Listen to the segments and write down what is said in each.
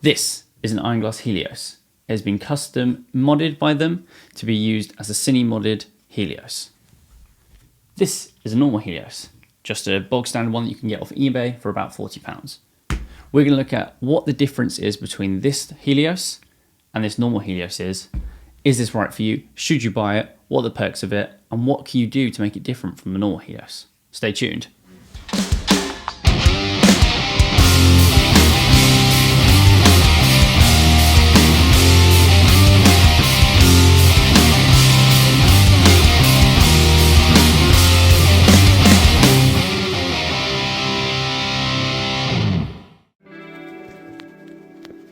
This is an Ironglass Helios. It has been custom modded by them to be used as a cinemoded Helios. This is a normal Helios, just a bog standard one that you can get off eBay for about £40. We're going to look at what the difference is between this Helios and this normal Helios is. Is this right for you? Should you buy it? What are the perks of it? And what can you do to make it different from a normal Helios? Stay tuned.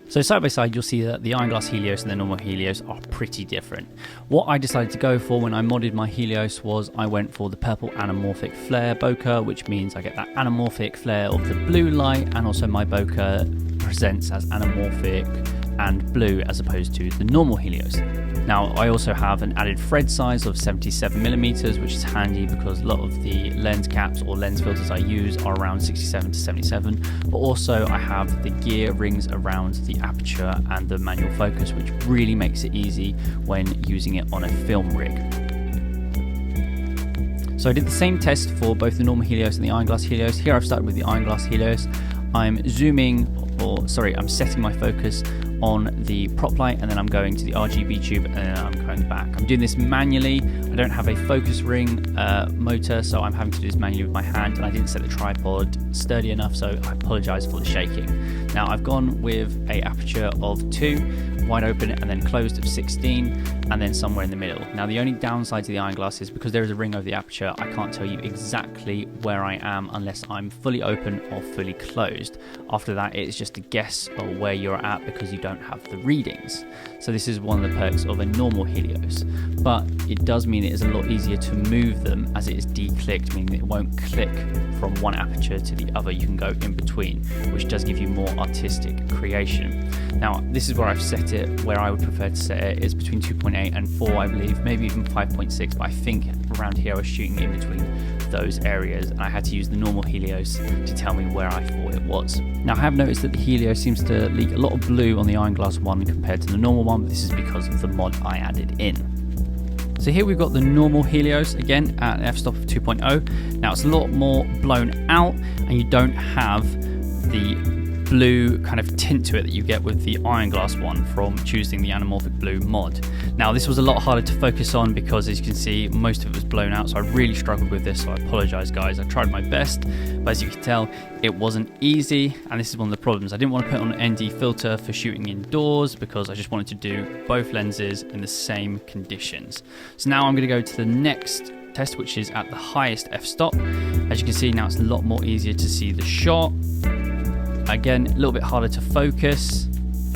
So side by side, you'll see that the Ironglass Helios and the normal Helios are pretty different. What I decided to go for when I modded my Helios was I went for the purple anamorphic flare bokeh, which means I get that anamorphic flare of the blue light, and also my bokeh presents as anamorphic and blue as opposed to the normal Helios. Now I also have an added thread size of 77mm, which is handy because a lot of the lens caps or lens filters I use are around 67 to 77, but also I have the gear rings around the aperture and the manual focus, which really makes it easy when using it on a film rig. So I did the same test for both the normal Helios and the Ironglass Helios. Here I've started with the Ironglass Helios. I'm setting my focus on the prop light, and then I'm going to the RGB tube, and then I'm going back. I'm doing this manually. I don't have a focus ring motor, so I'm having to do this manually with my hand, and I didn't set the tripod sturdy enough, so I apologize for the shaking. Now I've gone with a aperture of 2, wide open, and then closed of 16, and then somewhere in the middle. Now the only downside to the Ironglass is because there is a ring over the aperture, I can't tell you exactly where I am unless I'm fully open or fully closed. After that, it's just a guess of where you're at because you don't have the readings. So this is one of the perks of a normal Helios, but it does mean it is a lot easier to move them as it is declicked, meaning it won't click from one aperture to the other. You can go in between, which does give you more artistic creation. Now this is where I've set it. Where I would prefer to set it is between 2.8 and 4, I believe, maybe even 5.6, but I think around here I was shooting in between those areas, and I had to use the normal Helios to tell me where I thought it was. Now I have noticed that the Helios seems to leak a lot of blue on the Ironglass one compared to the normal one, but this is because of the mod I added in. So here we've got the normal Helios, again at an f-stop of 2.0. Now it's a lot more blown out, and you don't have the blue kind of tint to it that you get with the Ironglass one from choosing the anamorphic blue mod. Now this was a lot harder to focus on because, as you can see, most of it was blown out, so I really struggled with this, so I apologize guys. I tried my best, but as you can tell, it wasn't easy, and this is one of the problems. I didn't want to put on an ND filter for shooting indoors because I just wanted to do both lenses in the same conditions. So now I'm going to go to the next test, which is at the highest f-stop. As you can see now, it's a lot more easier to see the shot. Again, a little bit harder to focus,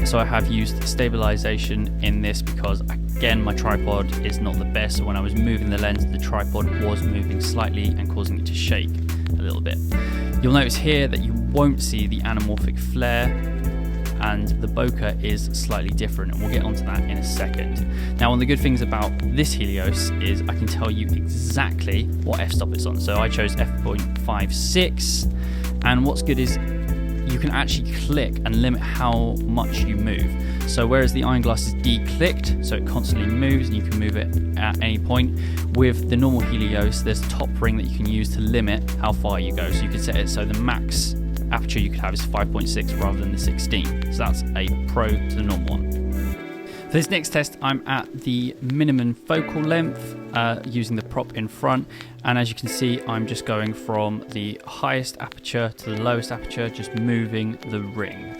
so I have used stabilization in this because, again, my tripod is not the best, so when I was moving the lens, the tripod was moving slightly and causing it to shake a little bit. You'll notice here that you won't see the anamorphic flare, and the bokeh is slightly different, and we'll get onto that in a second. Now, one of the good things about this Helios is I can tell you exactly what f-stop it's on. So I chose f.56, and what's good is you can actually click and limit how much you move. So whereas the Ironglass is declicked, so it constantly moves and you can move it at any point, with the normal Helios there's a top ring that you can use to limit how far you go. So you can set it so the max aperture you could have is 5.6 rather than the 16. So that's a pro to the normal one. For this next test, I'm at the minimum focal length using the prop in front, and as you can see, I'm just going from the highest aperture to the lowest aperture, just moving the ring.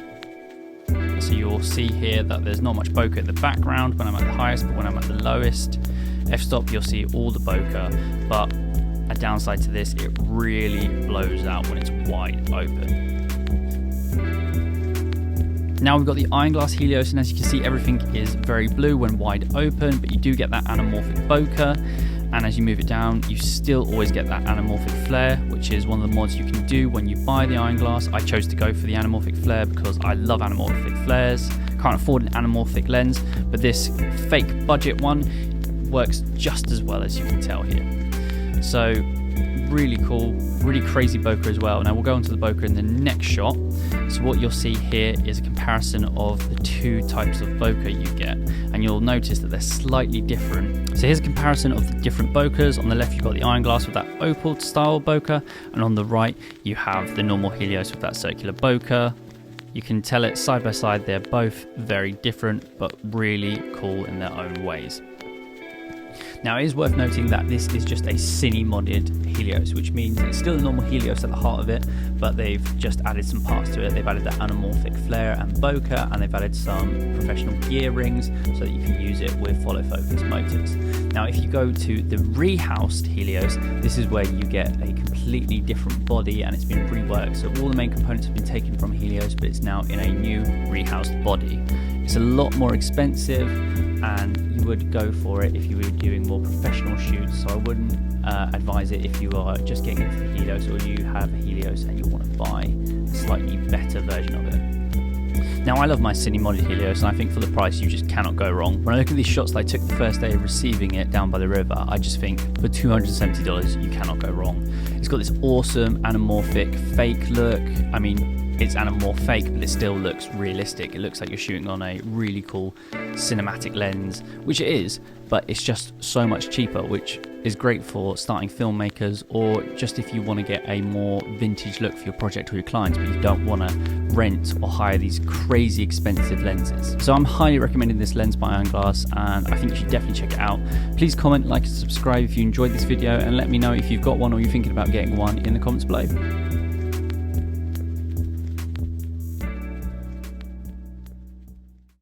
So you'll see here that there's not much bokeh in the background when I'm at the highest, but when I'm at the lowest f-stop, you'll see all the bokeh. But a downside to this, it really blows out when it's wide open. Now we've got the Ironglass Helios, and as you can see, everything is very blue when wide open, but you do get that anamorphic bokeh, and as you move it down, you still always get that anamorphic flare, which is one of the mods you can do when you buy the Ironglass. I chose to go for the anamorphic flare because I love anamorphic flares. Can't afford an anamorphic lens, but this fake budget one works just as well, as you can tell here. So Really cool, really crazy bokeh as well. Now we'll go on to the bokeh in the next shot. So what you'll see here is a comparison of the two types of bokeh you get, and you'll notice that they're slightly different. So here's a comparison of the different bokehs. On the left you've got the Ironglass with that opal style bokeh, and on the right you have the normal Helios with that circular bokeh. You can tell it side by side, they're both very different but really cool in their own ways. Now, it is worth noting that this is just a cinemoded Helios, which means it's still a normal Helios at the heart of it, but they've just added some parts to it. They've added the anamorphic flare and bokeh, and they've added some professional gear rings so that you can use it with follow focus motors. Now, if you go to the rehoused Helios, this is where you get a completely different body, and it's been reworked. So all the main components have been taken from Helios, but it's now in a new rehoused body. It's a lot more expensive, and you would go for it if you were doing more professional shoots. So I wouldn't advise it if you are just getting into the Helios, or you have a Helios and you want to buy a slightly better version of it. Now, I love my cinemoded Helios, and I think for the price you just cannot go wrong. When I look at these shots that I took the first day of receiving it down by the river, I just think for $270 you cannot go wrong. It's got this awesome anamorphic fake look. I mean, it's anamorphic, but it still looks realistic. It looks like you're shooting on a really cool cinematic lens, which it is, but it's just so much cheaper, which is great for starting filmmakers, or just if you want to get a more vintage look for your project or your clients, but you don't want to rent or hire these crazy expensive lenses. So I'm highly recommending this lens by Ironglass, and I think you should definitely check it out. Please comment, like and subscribe if you enjoyed this video, and let me know if you've got one or you're thinking about getting one in the comments below.